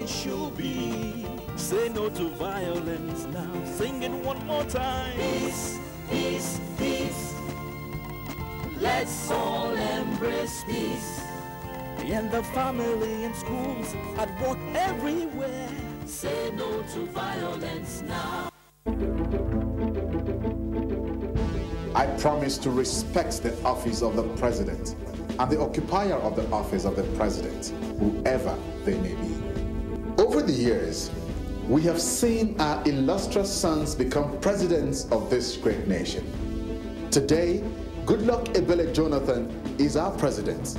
it should be. Say no to violence now. Sing it one more time. Peace, peace, peace. Let's all embrace peace. In the family, in schools, at work, everywhere. Say no to violence now. I promise to respect the office of the president and the occupier of the office of the president, whoever they may be. Over the years, we have seen our illustrious sons become presidents of this great nation. Today, Goodluck Ebele Jonathan is our president.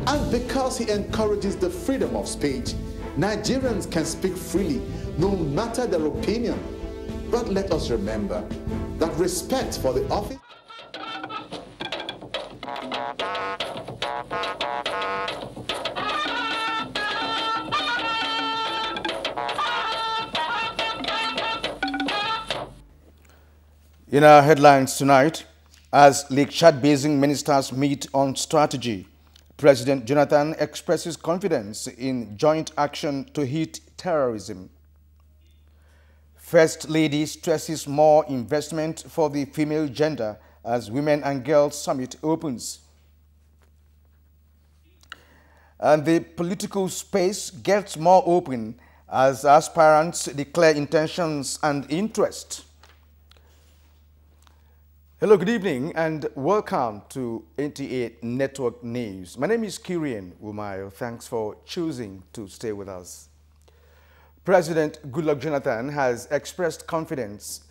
And because he encourages the freedom of speech, Nigerians can speak freely, no matter their opinion. But let us remember that respect for the office In our headlines tonight, as Lake Chad Basin ministers meet on strategy, President Jonathan expresses confidence in joint action to hit terrorism. First Lady stresses more investment for the female gender as Women and Girls Summit opens. And the political space gets more open as aspirants declare intentions and interest. Hello, good evening, and welcome to NTA Network News. My name is Kirian Umayo. Thanks for choosing to stay with us. President Goodluck Jonathan has expressed confidence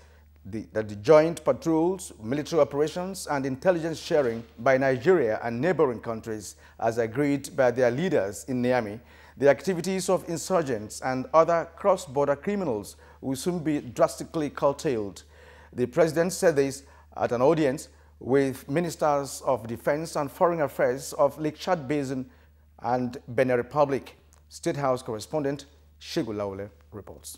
that the joint patrols, military operations, and intelligence sharing by Nigeria and neighboring countries, as agreed by their leaders in Niamey, the activities of insurgents and other cross-border criminals will soon be drastically curtailed. The president said this at an audience with Ministers of Defense and Foreign Affairs of Lake Chad Basin and Benin Republic. State House correspondent Shegun Laole reports.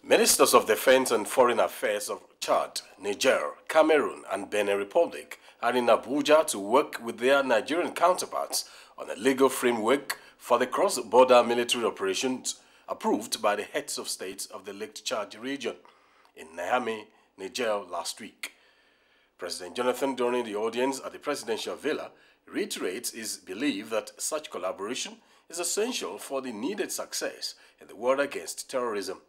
Ministers of Defense and Foreign Affairs of Chad, Niger, Cameroon and Benin Republic are in Abuja to work with their Nigerian counterparts on a legal framework for the cross-border military operations approved by the heads of states of the Lake Chad region in Niamey, Niger last week. President Jonathan, during the audience at the presidential villa, reiterates his belief that such collaboration is essential for the needed success in the war against terrorism.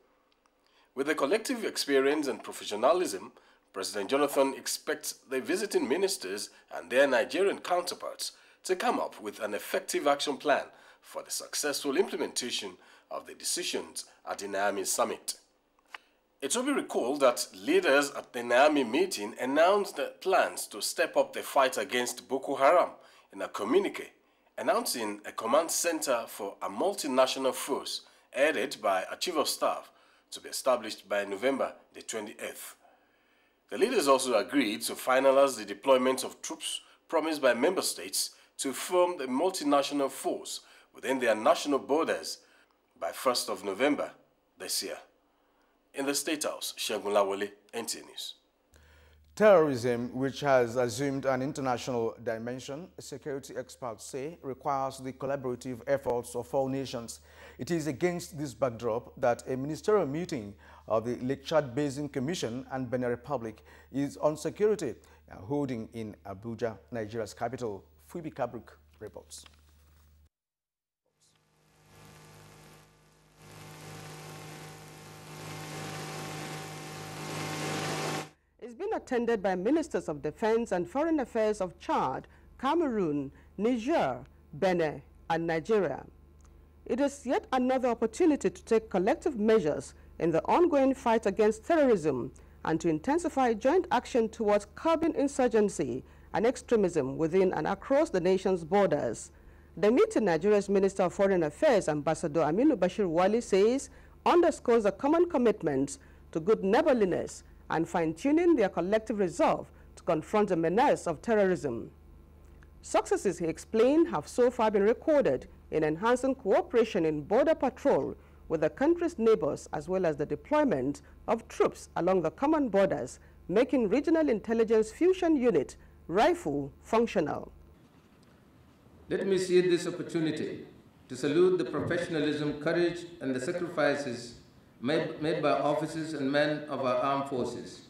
With the collective experience and professionalism, President Jonathan expects the visiting ministers and their Nigerian counterparts to come up with an effective action plan for the successful implementation of the decisions at the Niamey summit. It will be recalled that leaders at the Niamey meeting announced plans to step up the fight against Boko Haram in a communique, announcing a command center for a multinational force headed by a chief of staff to be established by November the 28th. The leaders also agreed to finalize the deployment of troops promised by member states to form the multinational force within their national borders by 1st of November this year. In the State House, Shegun Lawole, NTA News. Terrorism, which has assumed an international dimension, security experts say, requires the collaborative efforts of all nations. It is against this backdrop that a ministerial meeting of the Lake Chad Basin Commission and Benin Republic is on security holding in Abuja, Nigeria's capital. Phoebe Kabruk reports. It's been attended by Ministers of Defense and Foreign Affairs of Chad, Cameroon, Niger, Benin, and Nigeria. It is yet another opportunity to take collective measures in the ongoing fight against terrorism and to intensify joint action towards curbing insurgency and extremism within and across the nation's borders. The meeting, Nigeria's Minister of Foreign Affairs, Ambassador Aminu Bashir Wali, says underscores a common commitment to good neighborliness and fine-tuning their collective resolve to confront the menace of terrorism. Successes, he explained, have so far been recorded in enhancing cooperation in border patrol with the country's neighbors, as well as the deployment of troops along the common borders, making Regional Intelligence Fusion Unit, RIFU, functional. Let me seize this opportunity to salute the professionalism, courage, and the sacrifices made by officers and men of our armed forces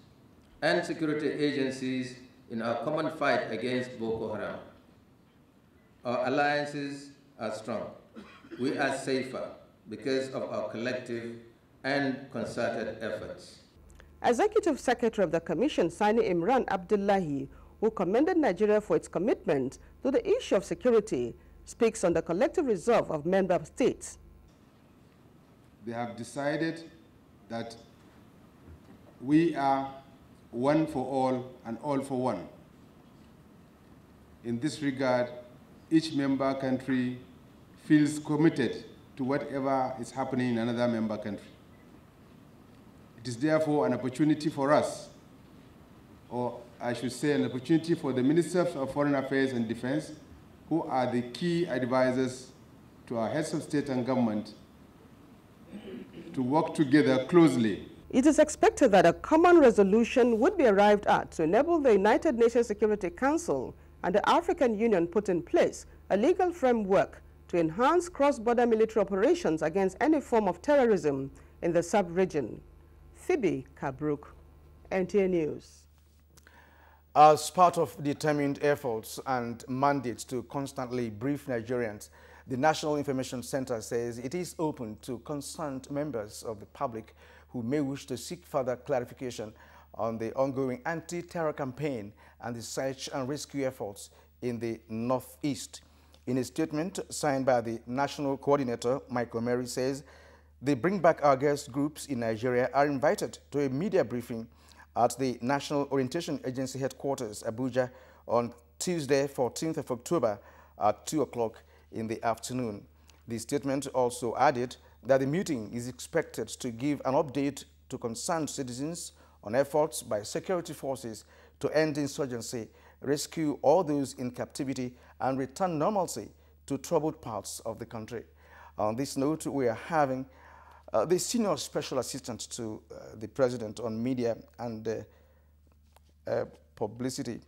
and security agencies in our common fight against Boko Haram. Our alliances are strong. We are safer because of our collective and concerted efforts. Executive Secretary of the Commission, Sani Imran Abdullahi, who commended Nigeria for its commitment to the issue of security, speaks on the collective resolve of member states. They have decided that we are one for all and all for one. In this regard, each member country feels committed to whatever is happening in another member country. It is therefore an opportunity for us, or I should say an opportunity for the Ministers of Foreign Affairs and Defense, who are the key advisors to our heads of state and government, to work together closely. It is expected that a common resolution would be arrived at to enable the United Nations Security Council and the African Union put in place a legal framework to enhance cross-border military operations against any form of terrorism in the sub-region. Phoebe Kabruk, NTA News. As part of determined efforts and mandates to constantly brief Nigerians, the National Information Center says it is open to concerned members of the public who may wish to seek further clarification on the ongoing anti-terror campaign and the search and rescue efforts in the Northeast. In a statement signed by the National Coordinator, Michael Mary, says the Bring Back Our Girls groups in Nigeria are invited to a media briefing at the National Orientation Agency headquarters, Abuja, on Tuesday, 14th of October at 2 o'clock in the afternoon. The statement also added that the meeting is expected to give an update to concerned citizens on efforts by security forces to end insurgency, rescue all those in captivity, and return normalcy to troubled parts of the country. On this note, we are having the Senior Special Assistant to the President on Media and Publicity.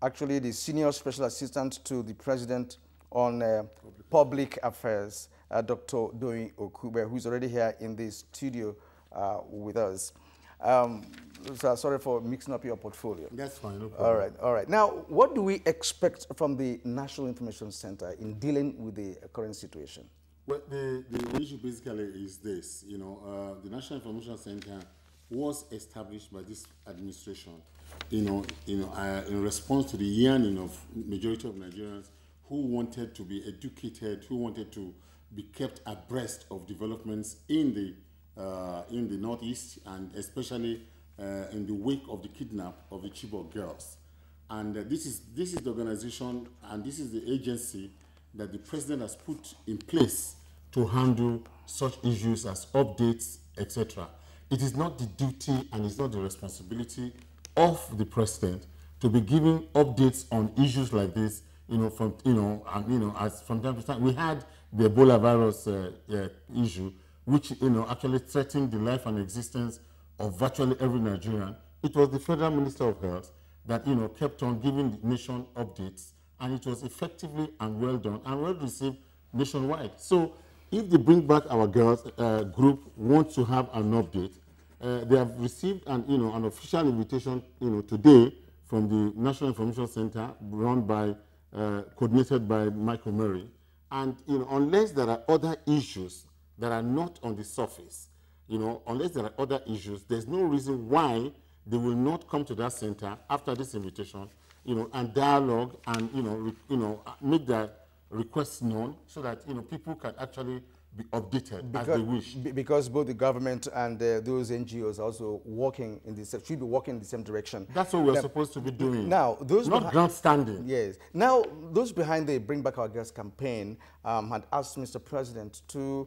Actually, the Senior Special Assistant to the President on Public Affairs, Dr. Doyin Okube, who's already here in the studio with us. So sorry for mixing up your portfolio. That's fine, no problem. All right. Now, what do we expect from the National Information Center in dealing with the current situation? Well, the issue basically is this. You know, the National Information Center was established by this administration, in response to the yearning of majority of Nigerians who wanted to be educated, who wanted to be kept abreast of developments in the Northeast, and especially in the wake of the kidnap of the Chibok girls. And this is the organization and this is the agency that the president has put in place to handle such issues as updates, etc. It is not the duty and it's not the responsibility of the president to be giving updates on issues like this. From time to time we had the Ebola virus issue, which actually threatened the life and existence of virtually every Nigerian. It was the Federal Minister of Health that kept on giving the nation updates, and it was effectively and well done and well received nationwide. So if the Bring Back Our Girls group wants to have an update, they have received an official invitation today from the National Information Center, run by coordinated by Michael Murray. And unless there are other issues that are not on the surface, unless there are other issues, there's no reason why they will not come to that center after this invitation, and dialogue and make their requests known so that people can actually be updated as they wish. Because both the government and those NGOs are also should be working in the same direction. That's what we're supposed to be doing. Now, those not grandstanding. Yes. Now, those behind the Bring Back Our Girls campaign had asked Mr. President to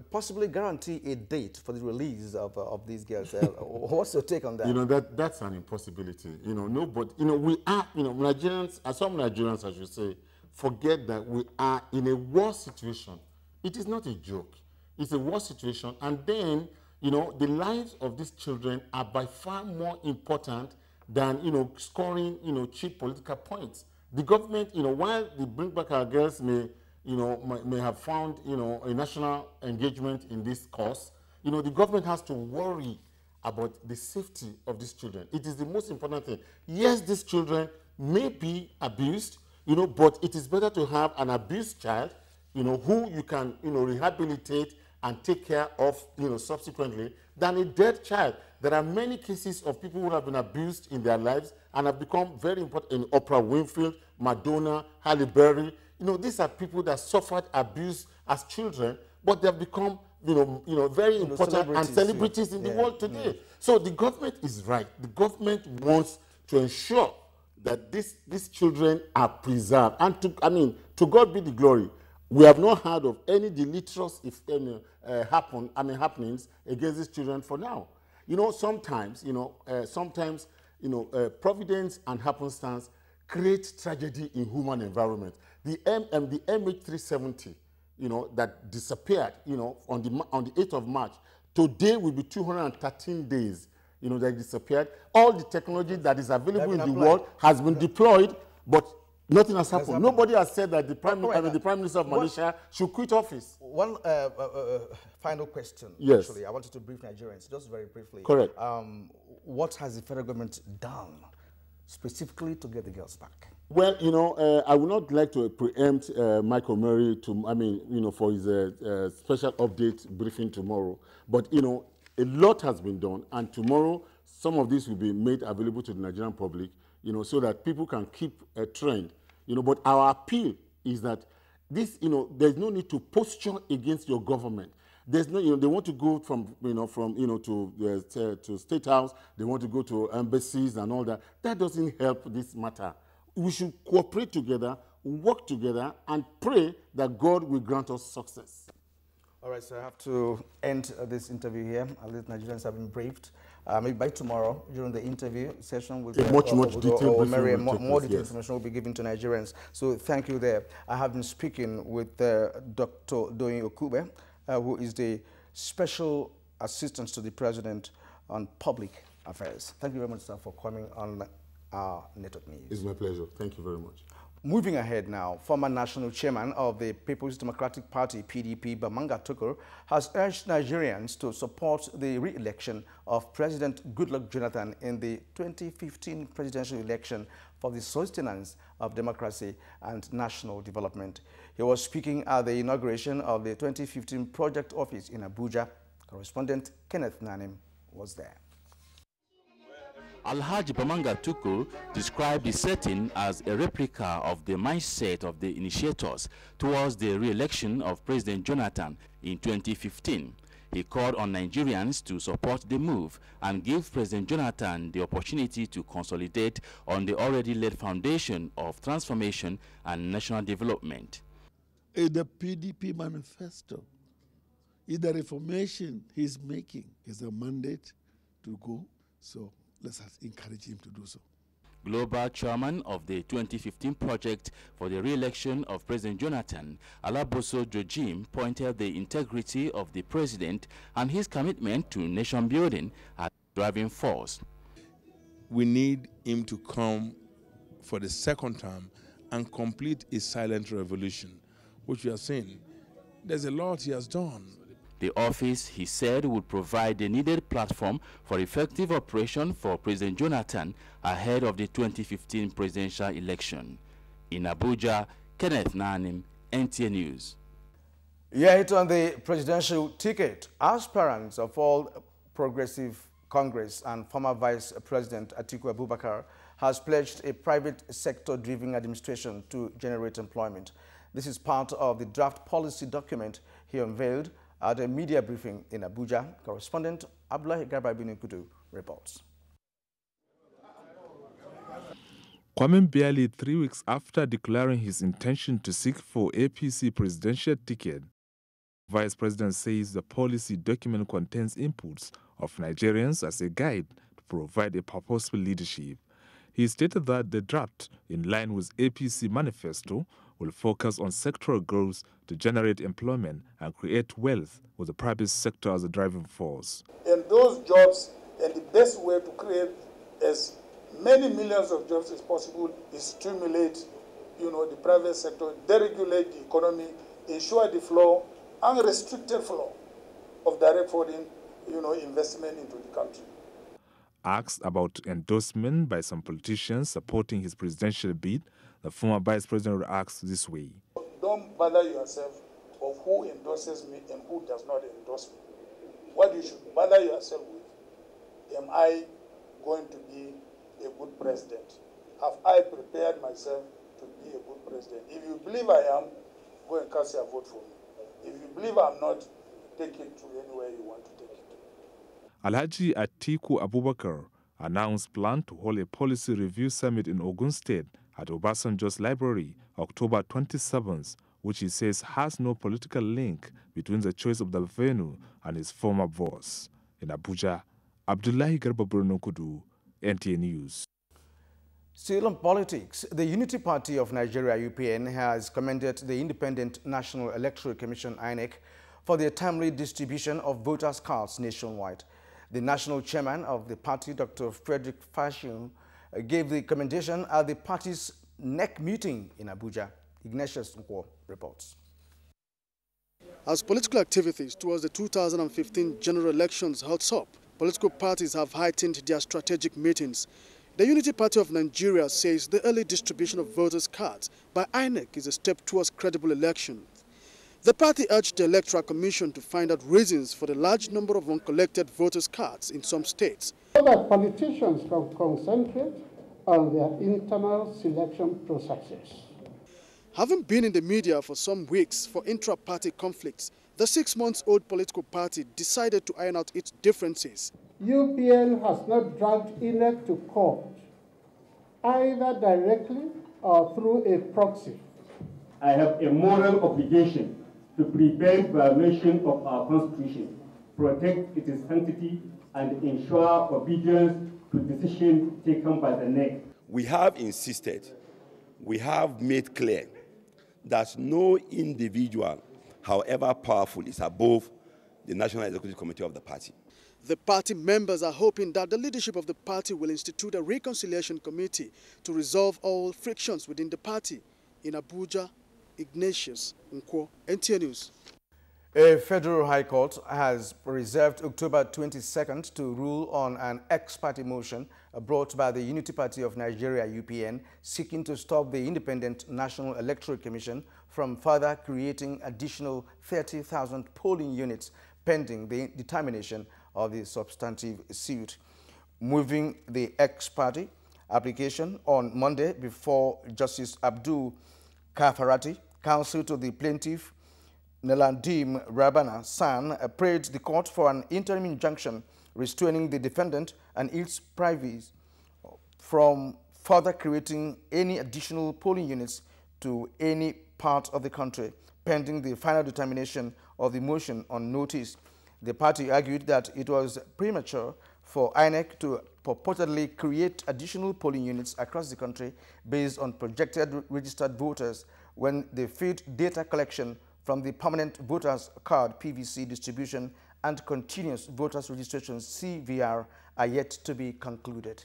possibly guarantee a date for the release of these girls. What's your take on that? That's an impossibility. Nobody. We are. Nigerians, some Nigerians, I should say, forget that we are in a war situation. It is not a joke. It's a war situation. And then, the lives of these children are by far more important than, scoring, cheap political points. The government, while the Bring Back Our Girls may have found, a national engagement in this cause, the government has to worry about the safety of these children. It is the most important thing. Yes, these children may be abused, but it is better to have an abused child, who you can, rehabilitate and take care of, subsequently, than a dead child. There are many cases of people who have been abused in their lives and have become very important in Oprah Winfrey, Madonna, Halle Berry. These are people that suffered abuse as children, but they have become, very important and celebrities in the world today. Yeah. So the government is right. The government wants to ensure that these children are preserved. And to God be the glory. We have not heard of any deleterious happenings against these children for now. Sometimes providence and happenstance create tragedy in human environment. The MH370, that disappeared, on the 8th of March. Today will be 213 days, that disappeared. All the technology that is available in the world has been deployed, but nothing has happened. Nobody has said that the Prime Minister of Malaysia should quit office. One final question. Yes. Actually, I wanted to brief Nigerians, just very briefly. Correct. What has the federal government done specifically to get the girls back? Well, I would not like to preempt Michael Murray for his special update briefing tomorrow. But, a lot has been done, and tomorrow some of this will be made available to the Nigerian public, so that people can keep a trend. But our appeal is that this, there's no need to posture against your government. There's no, they want to go from to State House. They want to go to embassies and all that. That doesn't help this matter. We should cooperate together, work together, and pray that God will grant us success. All right, so I have to end this interview here. At least Nigerians have been briefed. Maybe by tomorrow, during the interview session, more detailed information will be given to Nigerians. So thank you there. I have been speaking with Dr. Doyin Okube, who is the Special Assistant to the President on Public Affairs. Thank you very much, sir, for coming on our network news. It's my pleasure. Thank you very much. Moving ahead now, former national chairman of the People's Democratic Party, PDP, Bamanga Tukur, has urged Nigerians to support the re-election of President Goodluck Jonathan in the 2015 presidential election for the sustenance of democracy and national development. He was speaking at the inauguration of the 2015 project office in Abuja. Correspondent Kenneth Nanim was there. Alhaji Bamanga Tukur described the setting as a replica of the mindset of the initiators towards the re-election of President Jonathan in 2015. He called on Nigerians to support the move and give President Jonathan the opportunity to consolidate on the already laid foundation of transformation and national development. In the PDP manifesto, in the reformation he's making, is a mandate to go, so let's encourage him to do so. Global chairman of the 2015 project for the re-election of President Jonathan, Alaboso Jojim, pointed the integrity of the president and his commitment to nation building as driving force. We need him to come for the second term and complete a silent revolution, which we are saying. There's a lot he has done. The office, he said, would provide the needed platform for effective operation for President Jonathan ahead of the 2015 presidential election. In Abuja, Kenneth Nanim, NTA News. Yet on the presidential ticket, aspirants of All Progressive Congress and former Vice President Atiku Abubakar has pledged a private sector-driven administration to generate employment. This is part of the draft policy document he unveiled at a media briefing in Abuja. Correspondent Abdullah Garba-Binukudu reports. Coming barely 3 weeks after declaring his intention to seek for APC presidential ticket, Vice President says the policy document contains inputs of Nigerians as a guide to provide a purposeful leadership. He stated that the draft, in line with APC manifesto, will focus on sectoral growth to generate employment and create wealth with the private sector as a driving force. And those jobs, and the best way to create as many millions of jobs as possible is stimulate the private sector, deregulate the economy, ensure the flow, unrestricted flow of direct foreign, investment into the country. Asked about endorsement by some politicians supporting his presidential bid, the former vice president reacts this way. Don't bother yourself of who endorses me and who does not endorse me. What you should bother yourself with, am I going to be a good president? Have I prepared myself to be a good president? If you believe I am, go and cast your vote for me. If you believe I'm not, take it to anywhere you want to take it. Alhaji Atiku Abubakar announced plan to hold a policy review summit in Ogun State at Obasanjo's library, October 27th, which he says has no political link between the choice of the venue and his former boss. In Abuja, Abdullahi Garba Bruno Kudu, NTA News. Still on politics, the Unity Party of Nigeria, UPN, has commended the Independent National Electoral Commission, INEC, for their timely distribution of voters' cards nationwide. The national chairman of the party, Dr. Frederick Fashion, gave the commendation at the party's NEC meeting in Abuja. Ignatius Nkwo reports. As political activities towards the 2015 general elections hot up, political parties have heightened their strategic meetings. The Unity Party of Nigeria says the early distribution of voters' cards by INEC is a step towards credible elections. The party urged the Electoral Commission to find out reasons for the large number of uncollected voters' cards in some states, so that politicians can concentrate on their internal selection processes. Having been in the media for some weeks for intra-party conflicts, the 6-month-old political party decided to iron out its differences. UPN has not dragged INEC to court, either directly or through a proxy. I have a moral obligation to prevent violation of our Constitution, protect its sanctity, and ensure obedience to decisions taken by the NEC. We have insisted, we have made clear that no individual, however powerful, is above the National Executive Committee of the party. The party members are hoping that the leadership of the party will institute a reconciliation committee to resolve all frictions within the party. In Abuja, Ignatius Nkwo, NTA News. A federal high court has reserved October 22nd to rule on an ex-party motion brought by the Unity Party of Nigeria, UPN, seeking to stop the Independent National Electoral Commission from further creating additional 30,000 polling units pending the determination of the substantive suit. Moving the ex-party application on Monday before Justice Abdul Kafarati, counsel to the plaintiff, Nelandim Rabana San, prayed the court for an interim injunction restraining the defendant and its privacy from further creating any additional polling units to any part of the country, pending the final determination of the motion on notice. The party argued that it was premature for INEC to purportedly create additional polling units across the country based on projected registered voters when the field data collection from the Permanent Voters Card PVC distribution and Continuous Voters Registration CVR are yet to be concluded.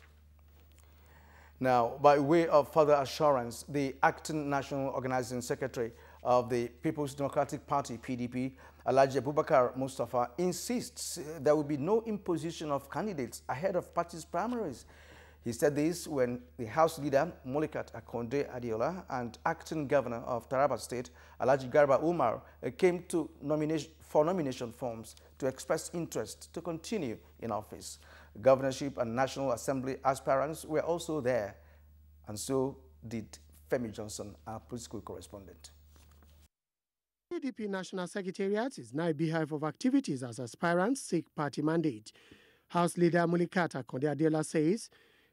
Now, by way of further assurance, the acting National Organizing Secretary of the People's Democratic Party, PDP, Alhaji Abubakar Mustafa, insists there will be no imposition of candidates ahead of party's primaries. He said this when the House Leader, Molikat Akonde Adiola, and acting Governor of Taraba State, Alhaji Garba Umar, came to nomination forms to express interest to continue in office. Governorship and National Assembly aspirants were also there, and so did Femi Johnson, our political correspondent. PDP National Secretariat is now a beehive of activities as aspirants seek party mandate. House Leader Molikat Akonde Adiola says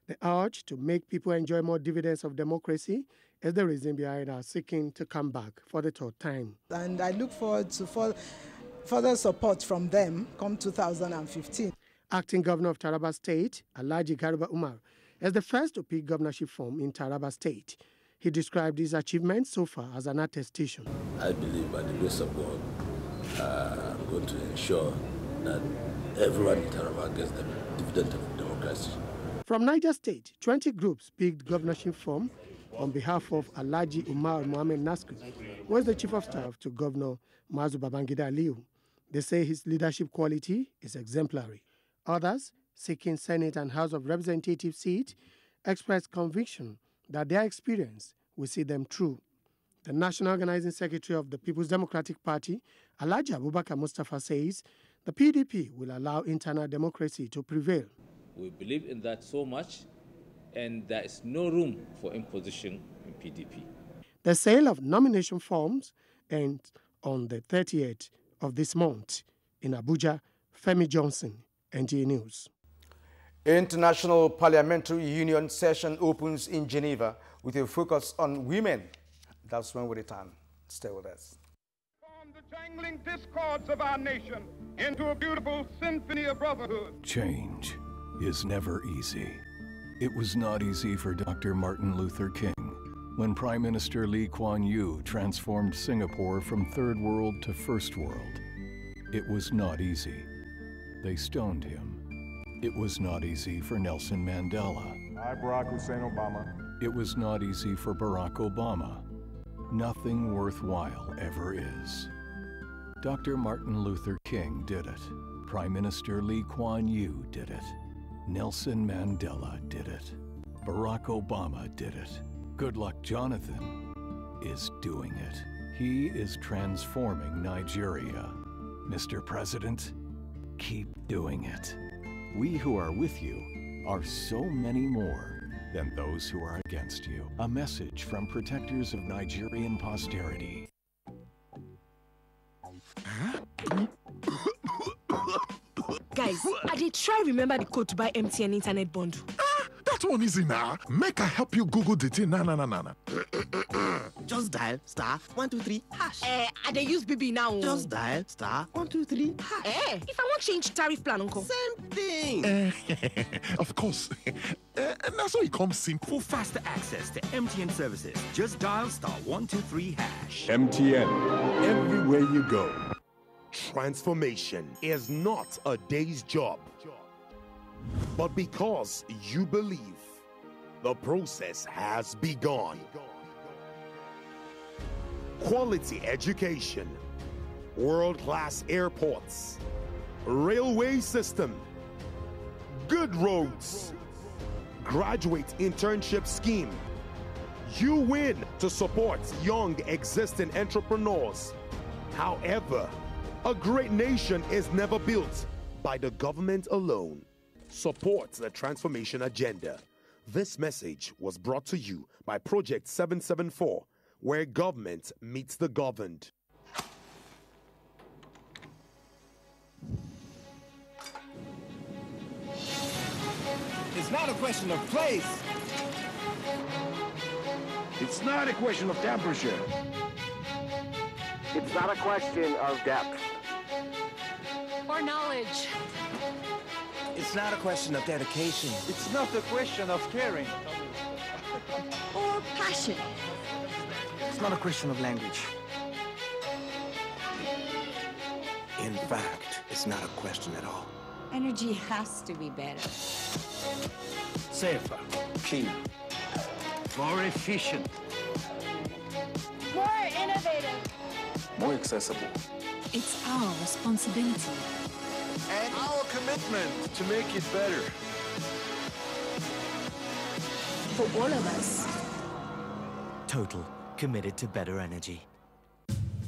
the urge to make people enjoy more dividends of democracy is the reason behind our seeking to come back for the third time. And I look forward to further support from them come 2015. Acting Governor of Taraba State, Alhaji Garba Umar, is the first to pick governorship form in Taraba State. He described his achievements so far as an attestation. I believe by the grace of God, I'm going to ensure that everyone in Taraba gets the dividend of democracy. From Niger State, 20 groups picked governorship form on behalf of Alhaji Umar Mohamed Nasku, who was the Chief of Staff to Governor Mazu Babangida Aliyu. They say his leadership quality is exemplary. Others, seeking Senate and House of Representatives seat, expressed conviction that their experience will see them through. The National Organizing Secretary of the People's Democratic Party, Alhaji Abubakar Mustafa, says the PDP will allow internal democracy to prevail. We believe in that so much, and there is no room for imposition in PDP. The sale of nomination forms ends on the 30th of this month. In Abuja, Femi Johnson, NTA News. International Parliamentary Union session opens in Geneva with a focus on women. That's when we return. Stay with us. From the jangling discords of our nation into a beautiful symphony of brotherhood. Change is never easy. It was not easy for Dr. Martin Luther King when Prime Minister Lee Kuan Yew transformed Singapore from third world to first world. It was not easy. They stoned him. It was not easy for Nelson Mandela. I, Barack Hussein Obama. It was not easy for Barack Obama. Nothing worthwhile ever is. Dr. Martin Luther King did it. Prime Minister Lee Kuan Yew did it. Nelson Mandela did it. Barack Obama did it. Goodluck Jonathan is doing it. He is transforming Nigeria. Mr. President, keep doing it. We who are with you are so many more than those who are against you. A message from protectors of Nigerian posterity. Guys, I did try remember the code to buy MTN internet bundle. That one easy now. Make I help you Google the thing. Nah. Just dial *123# I dey use BB now. Just dial *123#. If I want change tariff plan, uncle. Same thing. Of course. That's why it comes simple. For faster access to MTN services, just dial *123#. MTN, everywhere you go. Transformation is not a day's job. But because you believe, the process has begun. Quality education, world-class airports, railway system, good roads, graduate internship scheme. You win to support young existing entrepreneurs. However, a great nation is never built by the government alone. Support the transformation agenda. This message was brought to you by Project 774, where government meets the governed. It's not a question of place. It's not a question of temperature. It's not a question of depth. Or knowledge. It's not a question of dedication. It's not a question of caring. Or passion. It's not a question of language. In fact, it's not a question at all. Energy has to be better. Safer, cleaner, more efficient, More innovative. more accessible. It's our responsibility. And our commitment to make it better. For all of us. Total, committed to better energy.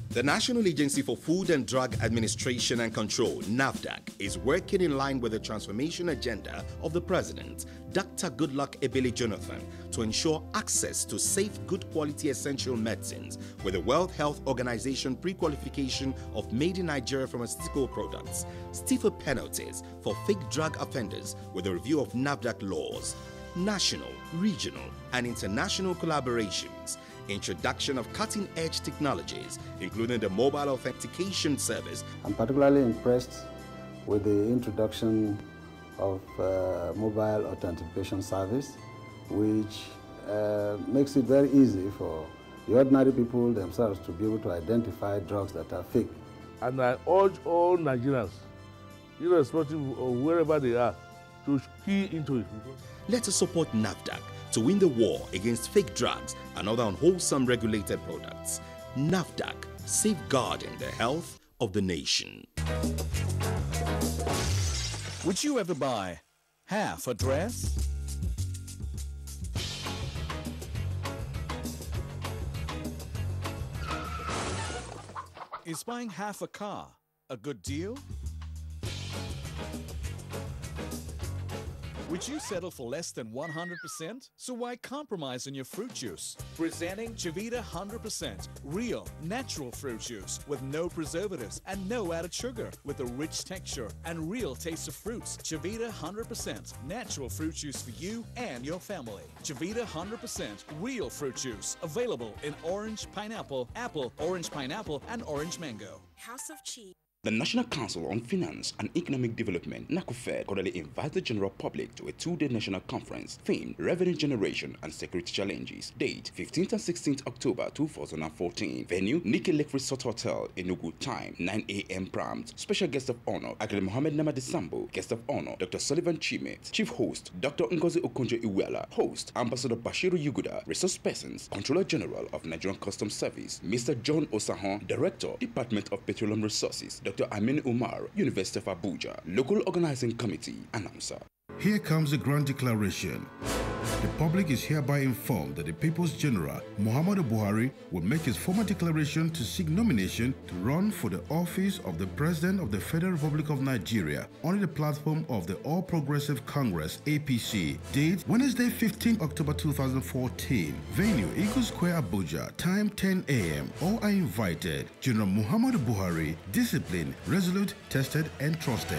The National Agency for Food and Drug Administration and Control, NAFDAC, is working in line with the transformation agenda of the President, Dr. Goodluck Ebele Jonathan, to ensure access to safe, good quality essential medicines with the World Health Organization pre-qualification of made in Nigeria pharmaceutical products, stiffer penalties for fake drug offenders with a review of NAFDAC laws, national, regional, and international collaborations, introduction of cutting-edge technologies, including the mobile authentication service. I'm particularly impressed with the introduction of mobile authentication service, which makes it very easy for the ordinary people themselves to be able to identify drugs that are fake. And I urge all Nigerians, irrespective of wherever they are, to key into it. Let us support NAFDAC to win the war against fake drugs and other unwholesome regulated products. NAFDAC, safeguarding the health of the nation. Would you ever buy half a dress? Is buying half a car a good deal? Would you settle for less than 100%? So why compromise on your fruit juice? Presenting Chivita 100% real, natural fruit juice with no preservatives and no added sugar, with a rich texture and real taste of fruits. Chivita 100% natural fruit juice for you and your family. Chivita 100% real fruit juice, available in orange, pineapple, apple, orange pineapple, and orange mango. House of Cheese. The National Council on Finance and Economic Development, NACOFED, cordially invites the general public to a two-day national conference themed Revenue Generation and Security Challenges. Date 15th and 16th October 2014. Venue Nikki Lake Resort Hotel, Enugu. Time 9 a.m. prompt. Special guest of honor Akile Mohammed Namadi Sambo. Guest of honor Dr. Sullivan Chimet. Chief host Dr. Ngozi Okonjo-Iweala. Host Ambassador Bashiru Yuguda. Resource persons Controller General of Nigerian Customs Service Mr. John Osahan. Director Department of Petroleum Resources Dr. Amin Umar, University of Abuja. Local Organizing Committee announcer. Here comes the Grand Declaration. The public is hereby informed that the People's General, Muhammadu Buhari, will make his formal declaration to seek nomination to run for the office of the President of the Federal Republic of Nigeria under the platform of the All Progressive Congress, APC. Date, Wednesday, 15 October 2014. Venue, Eagle Square, Abuja. Time, 10 a.m. All are invited. General Muhammadu Buhari, disciplined, resolute, tested, and trusted.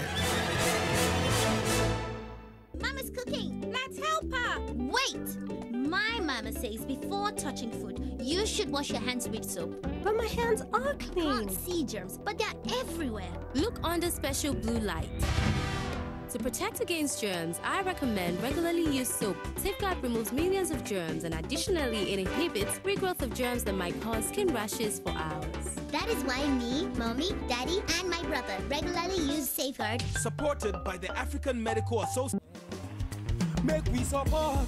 Mama's cooking. Let's help her. Wait! My mama says before touching food, you should wash your hands with soap. But my hands are clean. I can't see germs, but they're everywhere. Look under special blue light. To protect against germs, I recommend regularly use soap. Safeguard removes millions of germs, and additionally, it inhibits regrowth of germs that might cause skin rashes for hours. That is why me, mommy, daddy, and my brother regularly use Safeguard. Supported by the African Medical Association. Make we support.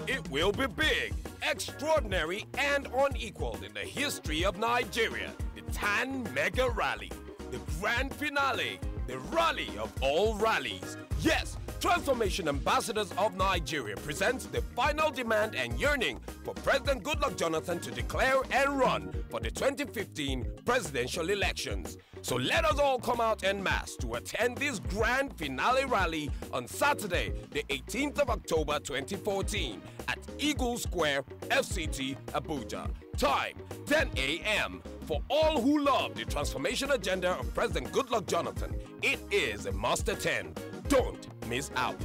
It will be big, extraordinary, and unequaled in the history of Nigeria. The TAN Mega Rally, the grand finale, the rally of all rallies. Yes, Transformation Ambassadors of Nigeria presents the final demand and yearning for President Goodluck Jonathan to declare and run for the 2015 presidential elections. So let us all come out en masse to attend this grand finale rally on Saturday, the 18th of October 2014 at Eagle Square, FCT, Abuja. Time, 10 a.m. For all who love the transformation agenda of President Goodluck Jonathan, it is a must attend. Don't miss out.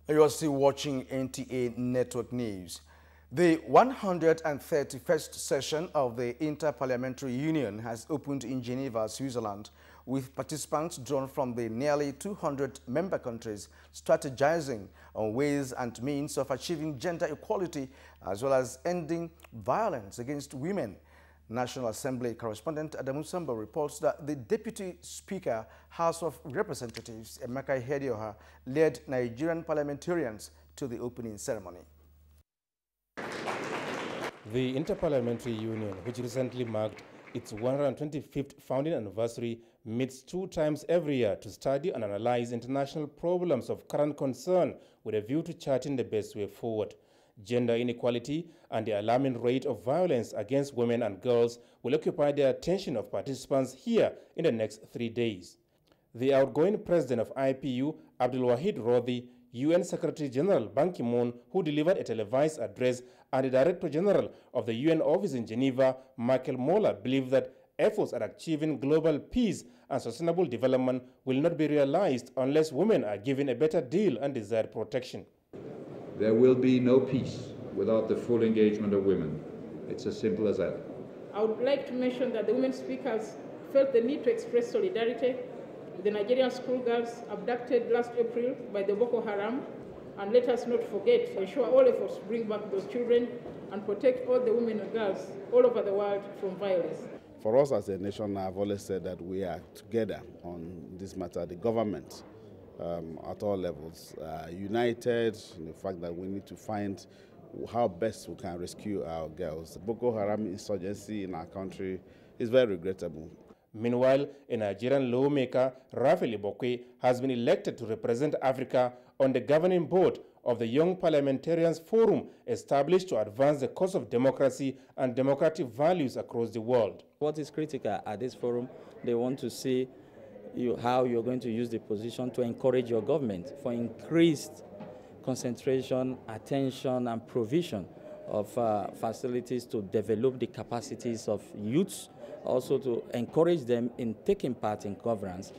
You are still watching NTA Network News. The 131st session of the Inter-Parliamentary Union has opened in Geneva, Switzerland, with participants drawn from the nearly 200 member countries strategizing on ways and means of achieving gender equality as well as ending violence against women. National Assembly correspondent Adamu Samba reports that the Deputy Speaker, House of Representatives, Emeka Ihedioha, led Nigerian parliamentarians to the opening ceremony. The Inter-Parliamentary Union, which recently marked its 125th founding anniversary, meets 2 times every year to study and analyze international problems of current concern with a view to charting the best way forward. Gender inequality and the alarming rate of violence against women and girls will occupy the attention of participants here in the next 3 days. The outgoing president of IPU, Abdul Wahid Rodi, UN Secretary General Ban Ki-moon, who delivered a televised address, and the Director General of the UN office in Geneva, Michael Moller, believe that efforts at achieving global peace and sustainable development will not be realized unless women are given a better deal and desired protection. There will be no peace without the full engagement of women. It's as simple as that. I would like to mention that the women speakers felt the need to express solidarity the Nigerian schoolgirls abducted last April by the Boko Haram, and let us not forget to ensure all efforts to bring back those children and protect all the women and girls all over the world from violence. For us as a nation, I've always said that we are together on this matter, the government at all levels, united in the fact that we need to find how best we can rescue our girls. The Boko Haram insurgency in our country is very regrettable. Meanwhile, a Nigerian lawmaker, Raphael Ibokwe, has been elected to represent Africa on the governing board of the Young Parliamentarians Forum, established to advance the cause of democracy and democratic values across the world. What is critical at this forum, they want to see how you're going to use the position to encourage your government for increased concentration, attention, and provision of facilities to develop the capacities of youths, also to encourage them in taking part in governance.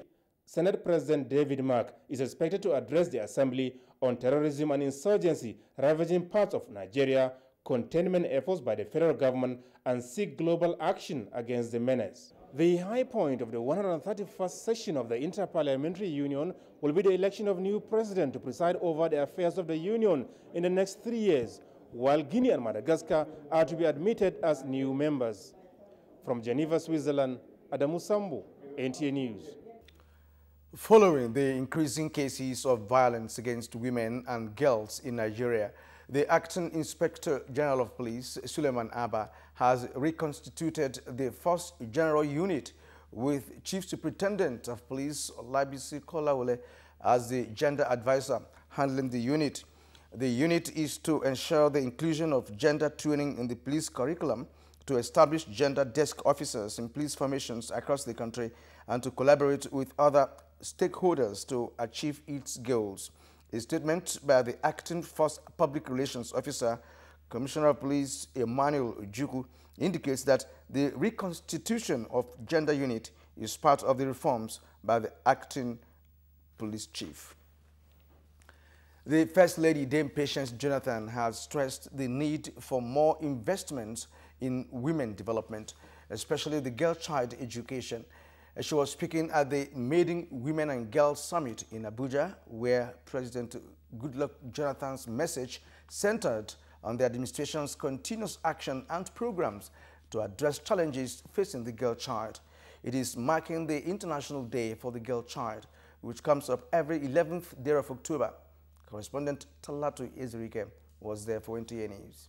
Senate President David Mark is expected to address the Assembly on terrorism and insurgency ravaging parts of Nigeria, containment efforts by the federal government, and seek global action against the menace. The high point of the 131st session of the Inter-Parliamentary Union will be the election of new president to preside over the affairs of the Union in the next 3 years, while Guinea and Madagascar are to be admitted as new members. From Geneva, Switzerland, Adamu Sambu, NTA News. Following the increasing cases of violence against women and girls in Nigeria, the Acting Inspector General of Police, Suleiman Abba, has reconstituted the 1st General Unit with Chief Superintendent of Police, Olabisi Kolawole, as the gender advisor handling the unit. The unit is to ensure the inclusion of gender training in the police curriculum, to establish gender desk officers in police formations across the country, and to collaborate with other stakeholders to achieve its goals. A statement by the Acting First Public Relations Officer, Commissioner of Police Emmanuel Ojukwu, indicates that the reconstitution of gender unit is part of the reforms by the Acting Police Chief. The First Lady, Dame Patience Jonathan, has stressed the need for more investments in women development, especially the girl-child education. She was speaking at the Maiden Women and Girls Summit in Abuja, where President Goodluck Jonathan's message centered on the administration's continuous action and programs to address challenges facing the girl child. It is marking the International Day for the Girl Child, which comes up every 11th day of October. Correspondent Talatu Ezerike was there for NTA News.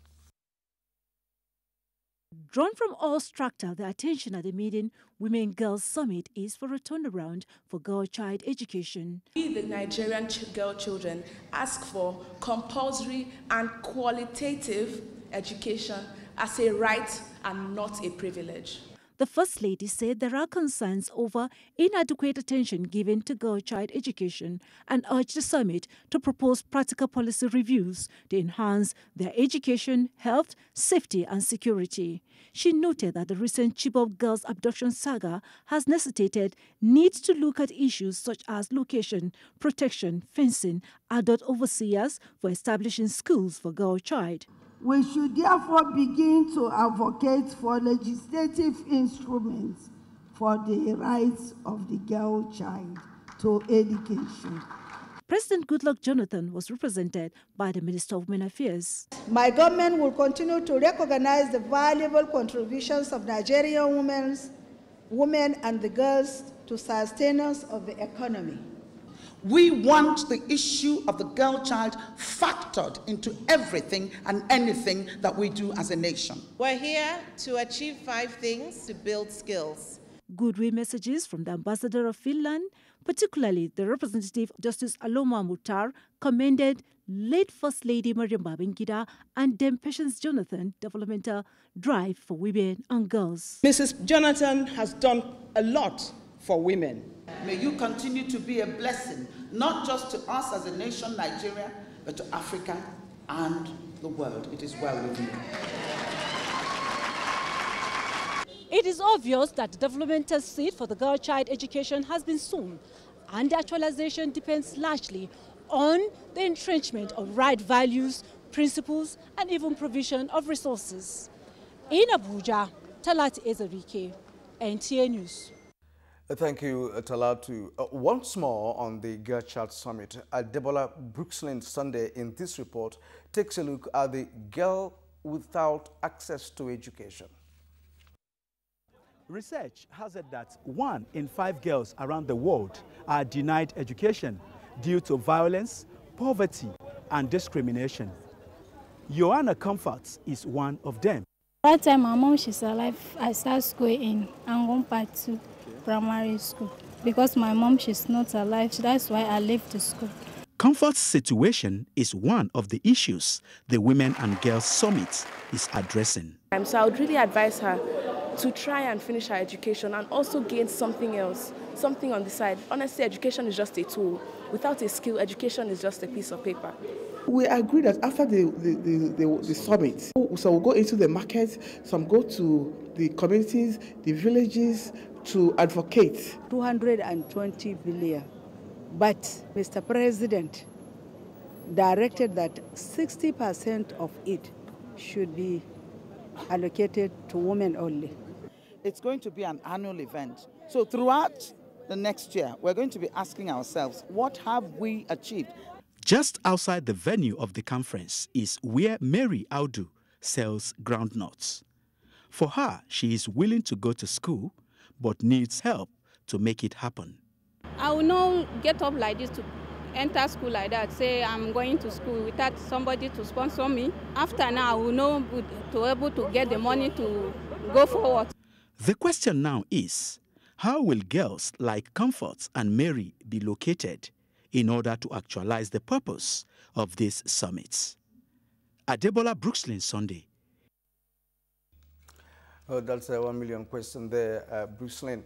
Drawn from all strata, the attention at the Maiden Women Girls Summit is for a turnaround for girl-child education. We, the Nigerian girl children, ask for compulsory and qualitative education as a right and not a privilege. The First Lady said there are concerns over inadequate attention given to girl-child education and urged the summit to propose practical policy reviews to enhance their education, health, safety and security. She noted that the recent Chibok girls abduction saga has necessitated needs to look at issues such as location, protection, fencing, adult overseers for establishing schools for girl-child. We should therefore begin to advocate for legislative instruments for the rights of the girl child to education. President Goodluck Jonathan was represented by the Minister of Women Affairs. My government will continue to recognize the valuable contributions of Nigerian women and the girls to sustenance of the economy. We want the issue of the girl child factored into everything and anything that we do as a nation. We're here to achieve 5 things to build skills. Goodwill messages from the Ambassador of Finland, particularly the representative Justice Aloma Mutar, commended late First Lady Mariam Babangida and Dame Patience Jonathan developmental drive for women and girls. Mrs. Jonathan has done a lot for women. May you continue to be a blessing, not just to us as a nation, Nigeria, but to Africa and the world. It is well with you. It is obvious that the developmental seed for the girl child education has been sown, and the actualization depends largely on the entrenchment of right values, principles, and even provision of resources. In Abuja, Talat Ezerike, NTA News. Thank you, Talatu. Once more on the Girl Child Summit, Deborah Brooksland Sunday in this report takes a look at the girl without access to education. Research has it that 1 in 5 girls around the world are denied education due to violence, poverty, and discrimination. Joanna Comforts is one of them. That time my mom, she's alive, I started school in Angompa 2 primary school. Because my mom, she's not alive, that's why I left the school. Comfort's situation is one of the issues the Women and Girls Summit is addressing. So I would really advise her to try and finish her education and also gain something else, something on the side. Honestly, education is just a tool. Without a skill, education is just a piece of paper. We agree that after the summit, so we'll go into the market, some go to the communities, the villages to advocate. 220 billion, but Mr. President directed that 60% of it should be allocated to women only. It's going to be an annual event. So throughout the next year, we're going to be asking ourselves, what have we achieved? Just outside the venue of the conference is where Mary Audu sells groundnuts. For her, she is willing to go to school, but needs help to make it happen. I will not get up like this to enter school like that, say I'm going to school without somebody to sponsor me. After now, I will know to be able to get the money to go forward. The question now is, how will girls like Comfort and Mary be located in order to actualize the purpose of these summits? Adebola Brooksland Sunday. Oh, that's a 1 million question there, Brooksland.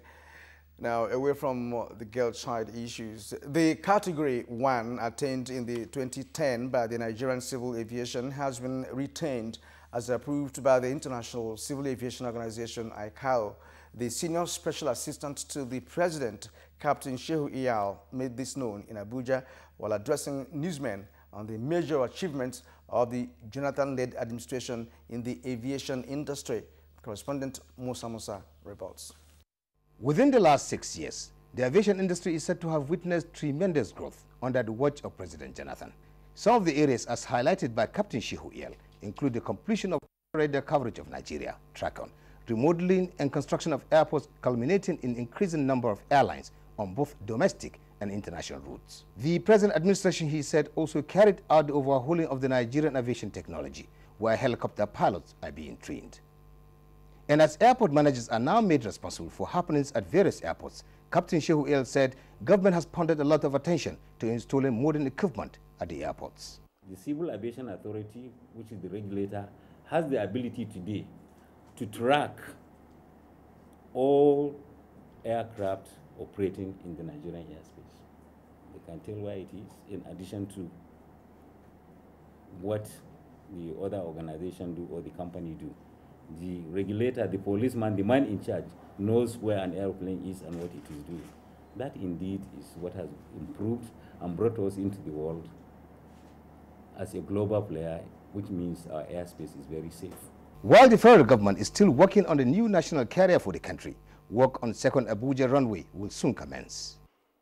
Now, away from the girl-child issues, the Category 1 attained in the 2010 by the Nigerian Civil Aviation has been retained as approved by the International Civil Aviation Organization, ICAO. The Senior Special Assistant to the President, Captain Shehu Iyal, made this known in Abuja while addressing newsmen on the major achievements of the Jonathan-led administration in the aviation industry. Correspondent Musa reports. Within the last 6 years, the aviation industry is said to have witnessed tremendous growth under the watch of President Jonathan. Some of the areas, as highlighted by Captain Shehu Iyal, include the completion of radar coverage of Nigeria, TRACON, remodeling and construction of airports culminating in increasing number of airlines on both domestic and international routes. The present administration, he said, also carried out the overhauling of the Nigerian aviation technology, where helicopter pilots are being trained. And as airport managers are now made responsible for happenings at various airports, Captain Shehu Iyal said government has pondered a lot of attention to installing modern equipment at the airports. The Civil Aviation Authority, which is the regulator, has the ability today to track all aircraft operating in the Nigerian airspace. They can tell where it is, in addition to what the other organization do or the company do. The regulator, the policeman, the man in charge knows where an airplane is and what it is doing. That indeed is what has improved and brought us into the world as a global player, which means our airspace is very safe. While the federal government is still working on the new national carrier for the country, work on second Abuja runway will soon commence.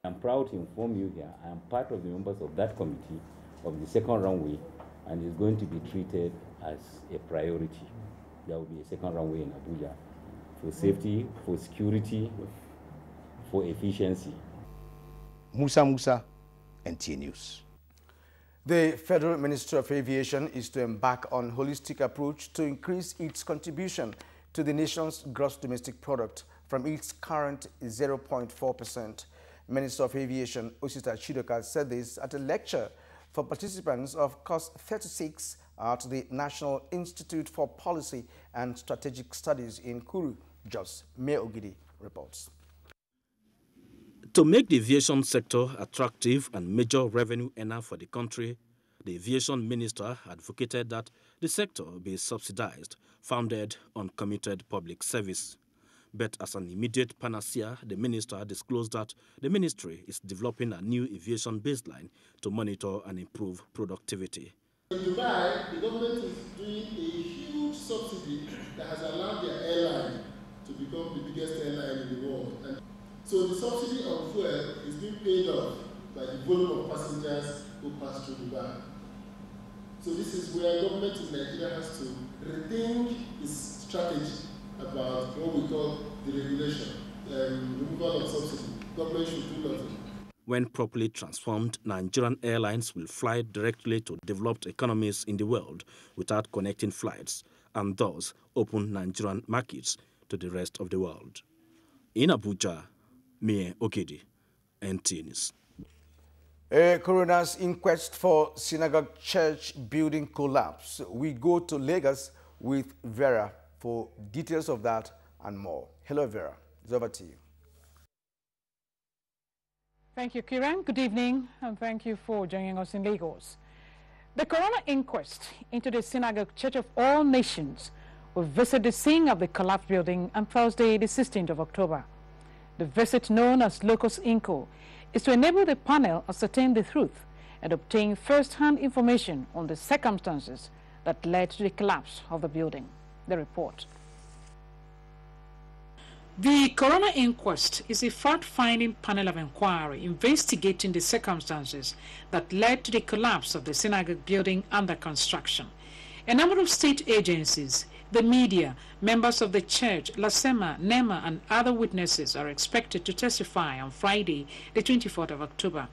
I'm proud to inform you here, I am part of the members of that committee of the second runway, and is going to be treated as a priority. There will be a second runway in Abuja for safety, for security, for efficiency. Musa, NTA News. The Federal Ministry of Aviation is to embark on a holistic approach to increase its contribution to the nation's gross domestic product from its current 0.4%. Minister of Aviation Osita Chidoka said this at a lecture for participants of Course 36 at the National Institute for Policy and Strategic Studies in Kuru, Jos. Mayor Ogidi reports. To make the aviation sector attractive and major revenue earner for the country, the aviation minister advocated that the sector be subsidized, founded on committed public service. But as an immediate panacea, the minister disclosed that the ministry is developing a new aviation baseline to monitor and improve productivity. In Dubai, the government is doing a huge subsidy that has allowed their airline to become the biggest airline in the world. And So the subsidy on fuel is being paid off by the volume of passengers who pass through the bar. So this is where government in Nigeria has to rethink its strategy about what we call deregulation, removal of subsidy. Government should do nothing. When properly transformed, Nigerian airlines will fly directly to developed economies in the world without connecting flights, and thus open Nigerian markets to the rest of the world. In Abuja, Mie Okedi, NTA News. A coroner's inquest for synagogue church building collapse. We go to Lagos with Vera for details of that and more. Hello, Vera. It's over to you. Thank you, Kiran. Good evening, and thank you for joining us in Lagos. The coroner inquest into the Synagogue Church of All Nations will visit the scene of the collapsed building on Thursday, the 16th of October. The visit, known as Locus Inco, is to enable the panel ascertain the truth and obtain first-hand information on the circumstances that led to the collapse of the building. The report. The coroner inquest is a fact-finding panel of inquiry investigating the circumstances that led to the collapse of the synagogue building under construction. A number of state agencies, the media, members of the church, LASEMA, NEMA, and other witnesses are expected to testify on Friday, the 24th of October.